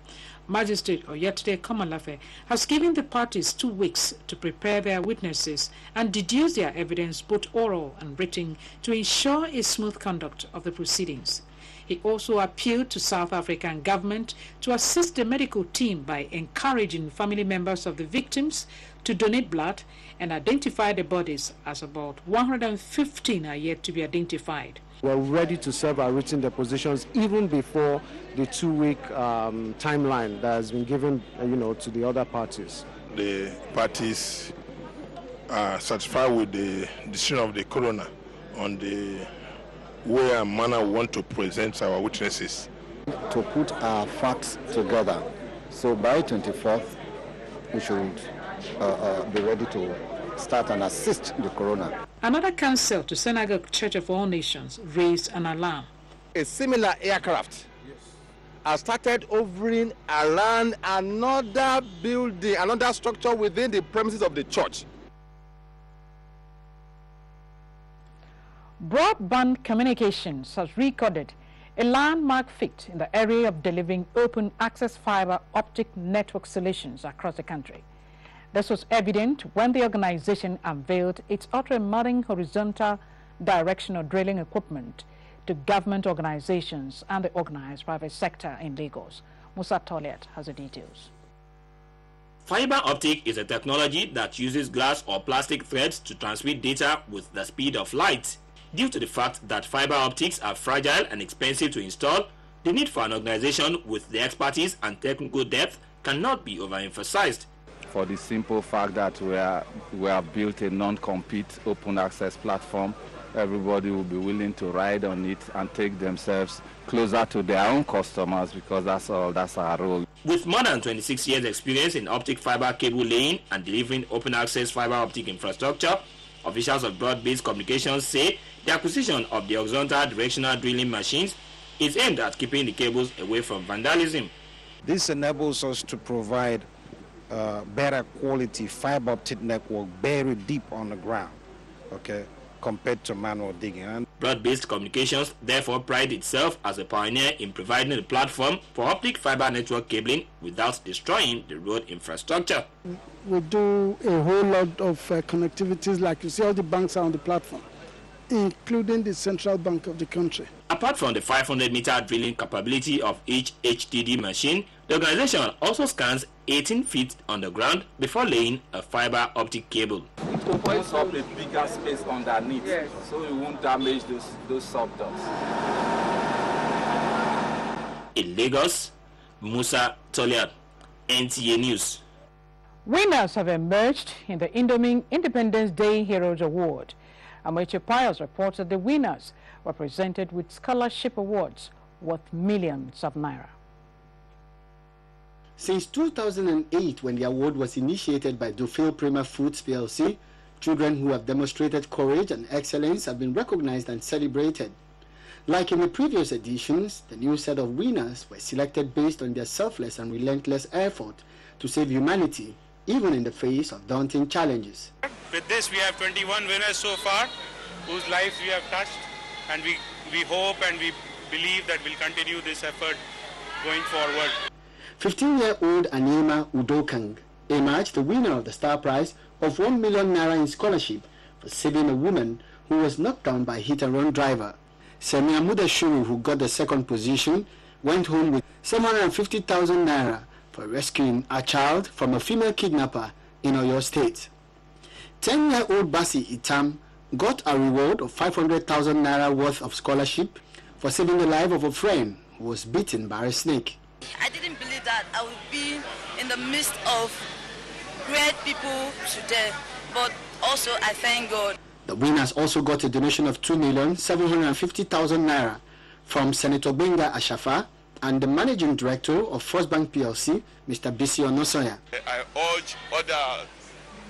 Magistrate Oyetide Komalafe has given the parties 2 weeks to prepare their witnesses and deduce their evidence, both oral and written, to ensure a smooth conduct of the proceedings. He also appealed to South African government to assist the medical team by encouraging family members of the victims to donate blood and identify the bodies, as about 115 are yet to be identified. We're ready to serve our written depositions even before the 2-week timeline that has been given, to the other parties. The parties are satisfied with the decision of the coroner on the way and manner we want to present our witnesses. To put our facts together, so by 24th we should be ready to start and assist the coroner. Another counsel to Synagogue Church of All Nations raised an alarm. A similar aircraft has started hovering around another building, another structure within the premises of the church. Broadband Communications has recorded a landmark feat in the area of delivering open access fiber optic network solutions across the country. This was evident when the organization unveiled its ultra-modern horizontal directional drilling equipment to government organizations and the organized private sector in Lagos. Musa Toliat has the details. Fiber optic is a technology that uses glass or plastic threads to transmit data with the speed of light. Due to the fact that fiber optics are fragile and expensive to install, the need for an organization with the expertise and technical depth cannot be overemphasized. For the simple fact that we have built a non-compete open access platform, everybody will be willing to ride on it and take themselves closer to their own customers, because that's our role. With more than 26 years experience in optic fiber cable laying and delivering open access fiber optic infrastructure, officials of broad-based communications say the acquisition of the horizontal directional drilling machines is aimed at keeping the cables away from vandalism. This enables us to provide better quality fiber optic network buried deep on the ground, compared to manual digging. Broad-based communications therefore pride itself as a pioneer in providing a platform for optic fiber network cabling without destroying the road infrastructure. We do a whole lot of connectivities, like you see all the banks are on the platform, including the central bank of the country. Apart from the 500-meter drilling capability of each HDD machine, the organization also scans 18 feet on the ground before laying a fiber optic cable. It opens up a bigger space underneath, so it won't damage those subducts. In Lagos, Musa Toliat, NTA News. Winners have emerged in the Indomie Independence Day Heroes Award. Amateur Pius reports that the winners were presented with scholarship awards worth millions of naira. Since 2008, when the award was initiated by Dufil Prima Foods PLC, children who have demonstrated courage and excellence have been recognized and celebrated. Like in the previous editions, the new set of winners were selected based on their selfless and relentless effort to save humanity, even in the face of daunting challenges. With this, we have 21 winners so far, whose lives we have touched, and we hope and we believe that we'll continue this effort going forward. 15-year-old Anima Udokang emerged the winner of the star prize of 1 million naira in scholarship for saving a woman who was knocked down by a hit-and-run driver. Semia Mudashuru, who got the second position, went home with 750,000 naira for rescuing a child from a female kidnapper in Oyo State. 10-year-old Basi Itam got a reward of 500,000 naira worth of scholarship for saving the life of a friend who was bitten by a snake. I didn't believe that I would be in the midst of great people today, but also I thank God. The winners also got a donation of 2,750,000 naira from Senator Benga Ashafa and the Managing Director of First Bank PLC, Mr. Bisi Onosoya. I urge other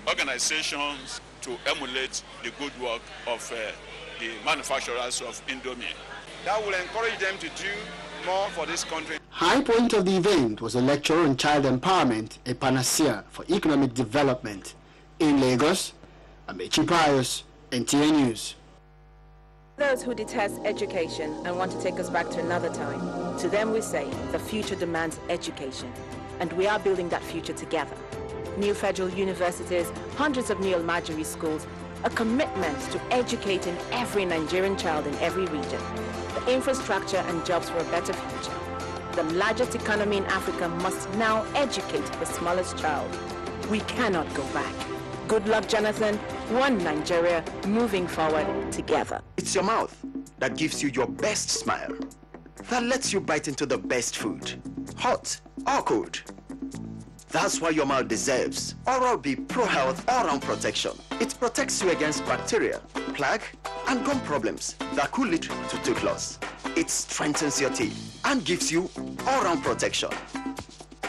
organizations to emulate the good work of the manufacturers of Indomie. That will encourage them to do more for this country. High point of the event was a lecture on child empowerment, a panacea for economic development. In Lagos, Amechi Pius, NTA News. Those who detest education and want to take us back to another time, to them we say the future demands education, and we are building that future together. New federal universities, hundreds of new Almajiri schools, a commitment to educating every Nigerian child in every region, the infrastructure and jobs for a better future. The largest economy in Africa must now educate the smallest child. We cannot go back. Good luck, Jonathan. One Nigeria, moving forward together. It's your mouth that gives you your best smile, that lets you bite into the best food, hot or cold. That's why your mouth deserves Oral-B Pro Health All-Round Protection. It protects you against bacteria, plaque, and gum problems that could lead to tooth loss. It strengthens your teeth and gives you all-round protection.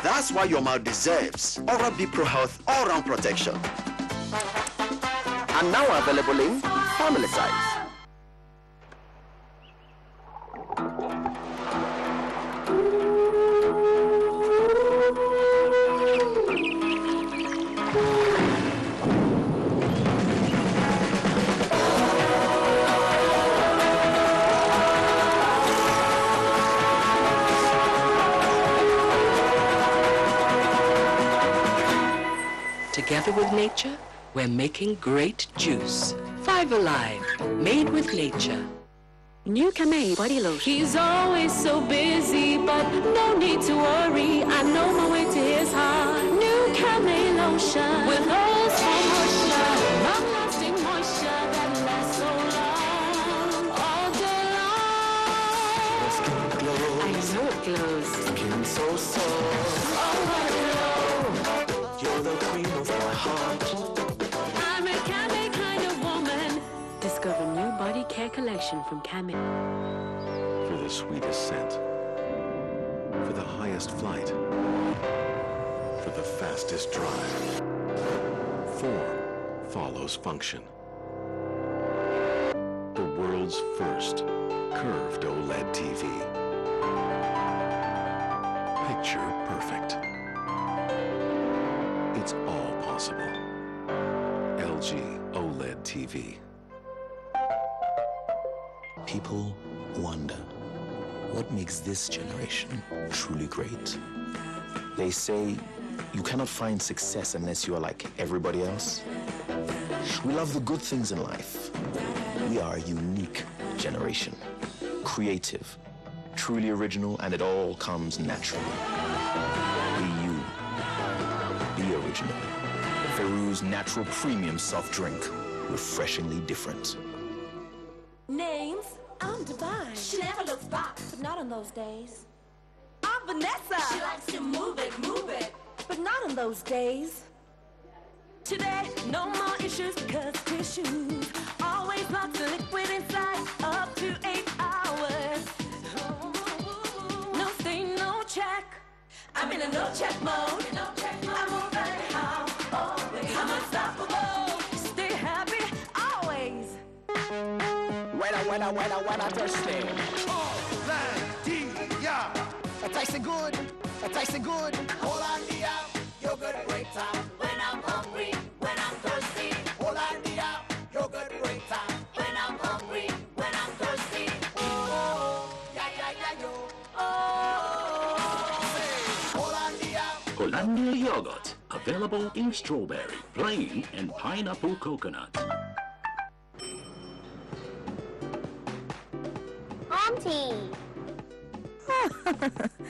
That's why your mouth deserves Oral-B Pro Health All-Round Protection. And now available in family size. Together with nature, we're making great juice. 5 Alive, made with nature. New Camay body lotion. He's always so busy, but no need to worry. I know my way to his heart. New Camay lotion with oils for moisture, long-lasting moisture that lasts so long, all day long. Skin glows. I know it glows. Skin so soft. Oh, what a glow. You're the queen of my heart. I'm a Camay kind of woman. Discover new body care collection from Camay. For the sweetest scent, for the highest flight, for the fastest drive. Form follows function. The world's first curved OLED TV. Picture perfect. It's all possible. LG OLED TV. People wonder, what makes this generation truly great? They say you cannot find success unless you are like everybody else. We love the good things in life. We are a unique generation. Creative, truly original, and it all comes naturally. Be you. Be original. Peru's natural premium soft drink. Refreshingly different. Names, I'm divine. She never looks back, but not on those days. I'm Vanessa. She likes to move it, but not on those days. Today, no more issues because tissues always lots of liquid inside, up to 8 hours. No stain, no check. I'm in a no check mode. I move anyhow, always. I'm unstoppable. Stay happy always. When I when I thirsty. Hollandia. It tastes good. It tastes good. Hollandia. Yogurt break time when I'm hungry, when I'm thirsty. Hollandia. Yogurt break time when I'm hungry, when I'm thirsty. Oh, yeah, yo. Oh, Hollandia. Hollandia yogurt, available in strawberry, plain, and pineapple coconut. Auntie.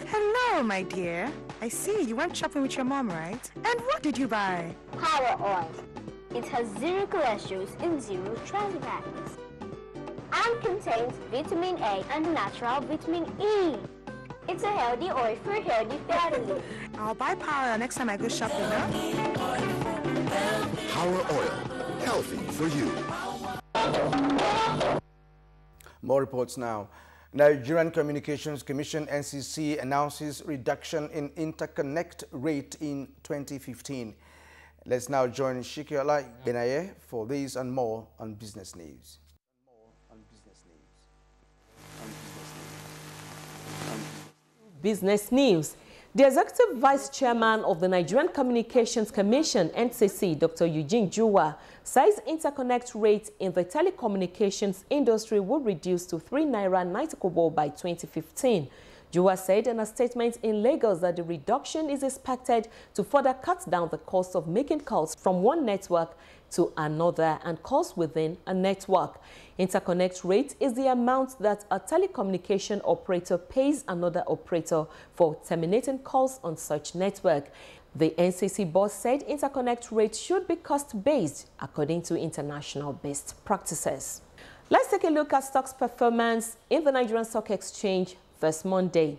Hello, my dear. I see you went shopping with your mom, right? And what did you buy? Power oil. It has 0 cholesterol and 0 trans fats. And contains vitamin A and natural vitamin E. It's a healthy oil for healthy family. I'll buy Power Oil next time I go shopping, huh? Power Oil. Healthy for you. More reports now. Nigerian Communications Commission (NCC) announces reduction in interconnect rate in 2015. Let's now join Shikiola Benaye for this and more on business news. Business news. The Executive Vice Chairman of the Nigerian Communications Commission (NCC), Dr. Eugene Juwa, says interconnect rate in the telecommunications industry will reduce to 3 naira 90 kobo by 2015. Juwa said in a statement in Lagos that the reduction is expected to further cut down the cost of making calls from one network to another and calls within a network. Interconnect rate is the amount that a telecommunication operator pays another operator for terminating calls on such network. The NCC boss said interconnect rate should be cost-based according to international best practices. Let's take a look at stocks performance in the Nigerian Stock Exchange this Monday.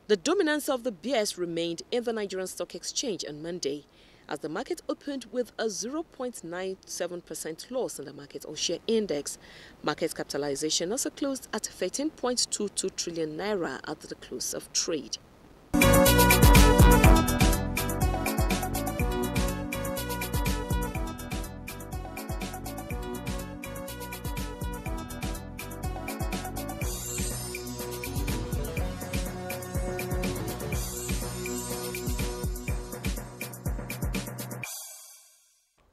The dominance of the BS remained in the Nigerian Stock Exchange on Monday, as the market opened with a 0.97% loss in the market all-share index. Market capitalization also closed at 13.22 trillion naira at the close of trade.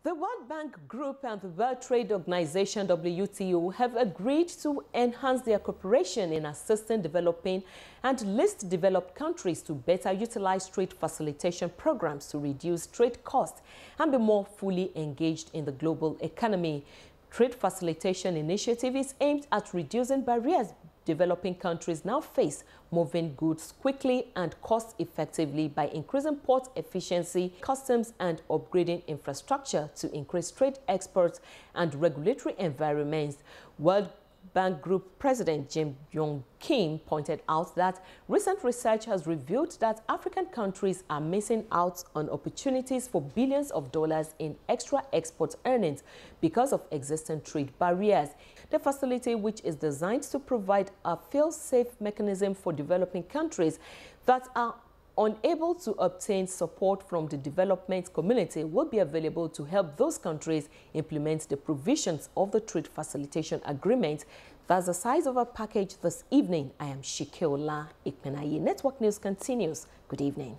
The World Bank Group and the World Trade Organization WTO have agreed to enhance their cooperation in assisting developing and least developed countries to better utilize trade facilitation programs to reduce trade costs and be more fully engaged in the global economy. Trade facilitation initiative is aimed at reducing barriers developing countries now face moving goods quickly and cost-effectively by increasing port efficiency, customs, and upgrading infrastructure to increase trade exports and regulatory environments. World Bank Group President Jim Yong Kim pointed out that recent research has revealed that African countries are missing out on opportunities for billions of dollars in extra export earnings because of existing trade barriers. The facility, which is designed to provide a fail-safe mechanism for developing countries that are unable to obtain support from the development community, will be available to help those countries implement the provisions of the Trade Facilitation Agreement. That's the size of our package this evening. I am Shikiola Ikmenayi. Network News continues. Good evening.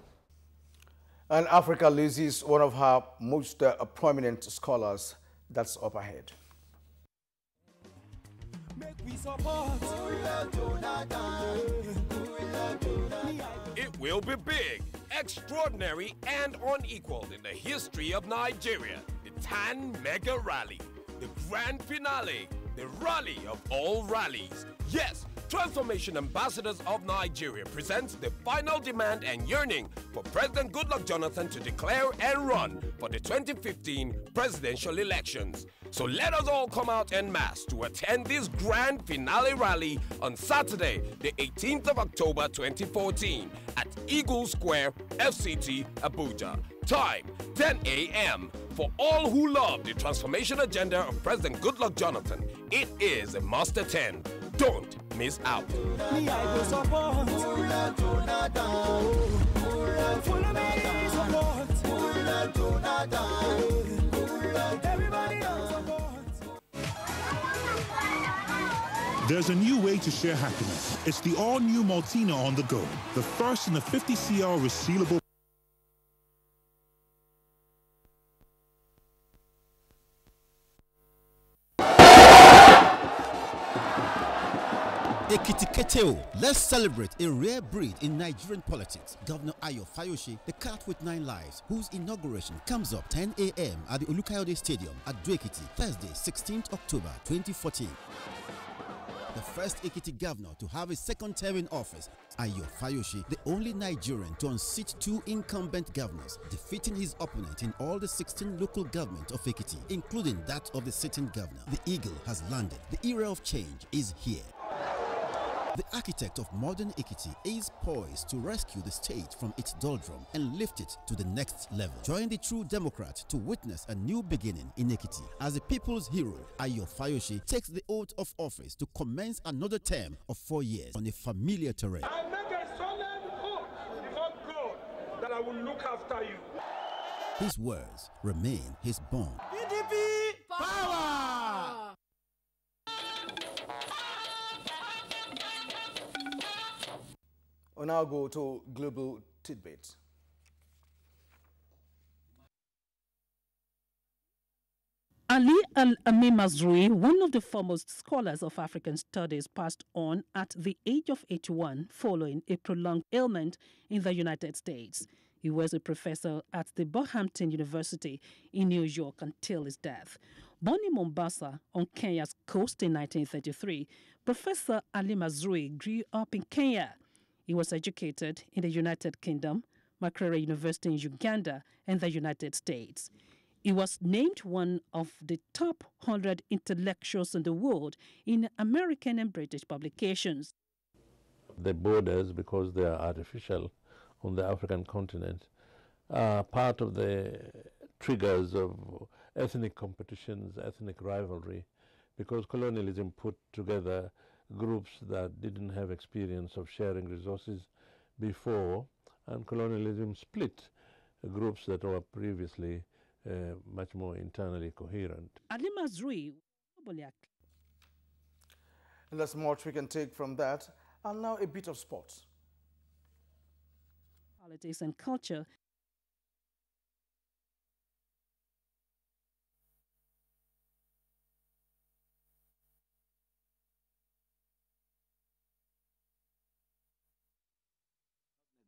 And Africa loses one of her most prominent scholars. That's up ahead. It will be big, extraordinary, and unequaled in the history of Nigeria. The TAN Mega Rally, the grand finale, the rally of all rallies. Yes, Transformation Ambassadors of Nigeria presents the final demand and yearning for President Goodluck Jonathan to declare and run for the 2015 presidential elections. So let us all come out en masse to attend this grand finale rally on Saturday, the 18th of October 2014 at Eagle Square, FCT, Abuja. Time, 10 a.m. For all who love the transformation agenda of President Goodluck Jonathan, it is a must attend. Don't miss out. There's a new way to share happiness. It's the all-new Maltina on the go, the first in a 50 cl resealable. Ekitiketeo. Let's celebrate a rare breed in Nigerian politics. Governor Ayo Fayoshi, the cat with 9 lives, whose inauguration comes up 10 a.m. at the Olukayode Stadium at Dwekiti, Thursday, 16th October 2014. The first Ekiti governor to have a second term in office, Ayo Fayoshi, the only Nigerian to unseat 2 incumbent governors, defeating his opponent in all the 16 local government of Ekiti, including that of the sitting governor. The eagle has landed. The era of change is here. The architect of modern Ekiti is poised to rescue the state from its doldrum and lift it to the next level. Join the true Democrat to witness a new beginning in Ekiti. As a people's hero, Ayo Fayoshi takes the oath of office to commence another term of 4 years on a familiar terrain. I make a solemn oath before God that I will look after you. His words remain his bond. PDP power! We'll now go to global tidbits. Ali Al-Amin Mazrui, one of the foremost scholars of African studies, passed on at the age of 81 following a prolonged ailment in the United States. He was a professor at the Binghamton University in New York until his death. Born in Mombasa on Kenya's coast in 1933, Professor Ali Mazrui grew up in Kenya. He was educated in the United Kingdom, Makerere University in Uganda, and the United States. He was named one of the top 100 intellectuals in the world in American and British publications. The borders, because they are artificial on the African continent, are part of the triggers of ethnic competitions, ethnic rivalry, because colonialism put together groups that didn't have experience of sharing resources before, and colonialism split groups that were previously much more internally coherent. Ali Mazrui. And that's much we can take from that. And now a bit of sports. Politics and culture.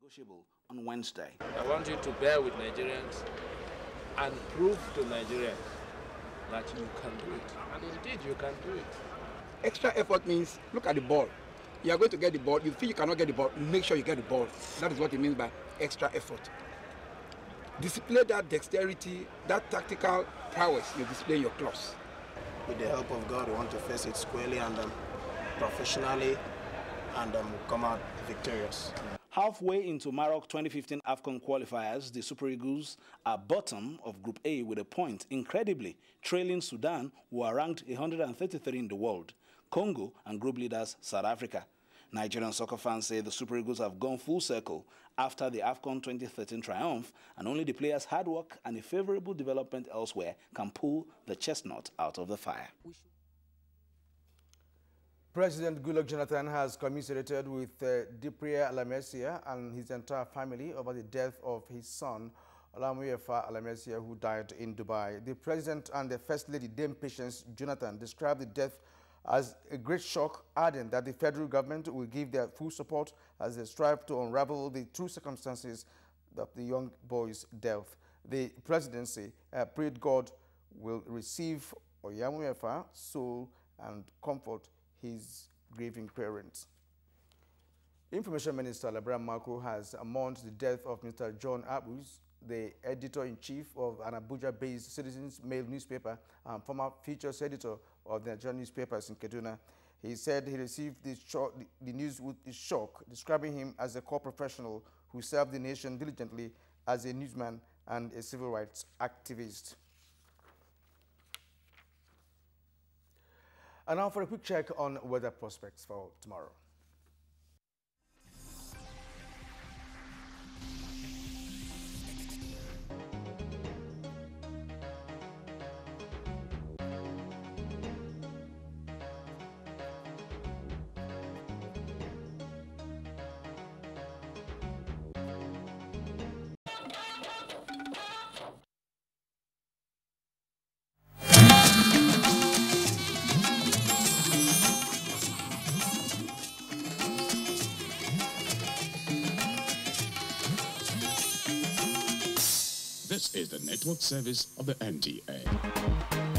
Negotiable on Wednesday. I want you to bear with Nigerians and prove to Nigerians that you can do it. And indeed, you can do it. Extra effort means look at the ball. You are going to get the ball. You feel you cannot get the ball, make sure you get the ball. That is what it means by extra effort. Display that dexterity, that tactical prowess you display in your class. With the help of God, we want to face it squarely and professionally and come out victorious. Halfway into Maroc 2015 AFCON qualifiers, the Super Eagles are bottom of Group A with a point, incredibly, trailing Sudan, who are ranked 133 in the world, Congo and group leaders South Africa. Nigerian soccer fans say the Super Eagles have gone full circle after the AFCON 2013 triumph, and only the players' hard work and a favorable development elsewhere can pull the chestnut out of the fire. President Goodluck Jonathan has commiserated with Dipriya Alamesia and his entire family over the death of his son, Olamuyefa Alamesia, who died in Dubai. The president and the First Lady, Dame Patience Jonathan, described the death as a great shock, adding that the federal government will give their full support as they strive to unravel the true circumstances of the young boy's death. The presidency prayed God will receive Olamuyefa's soul and comfort his grieving parents. Information Minister Labram Mako has mourned the death of Mr. John Abus, the editor-in-chief of an Abuja-based Citizens Mail newspaper and former features editor of the Nigerian newspapers in Kaduna. He said he received the news with shock, describing him as a core professional who served the nation diligently as a newsman and a civil rights activist. And now for a quick check on weather prospects for tomorrow. This is the network service of the NTA.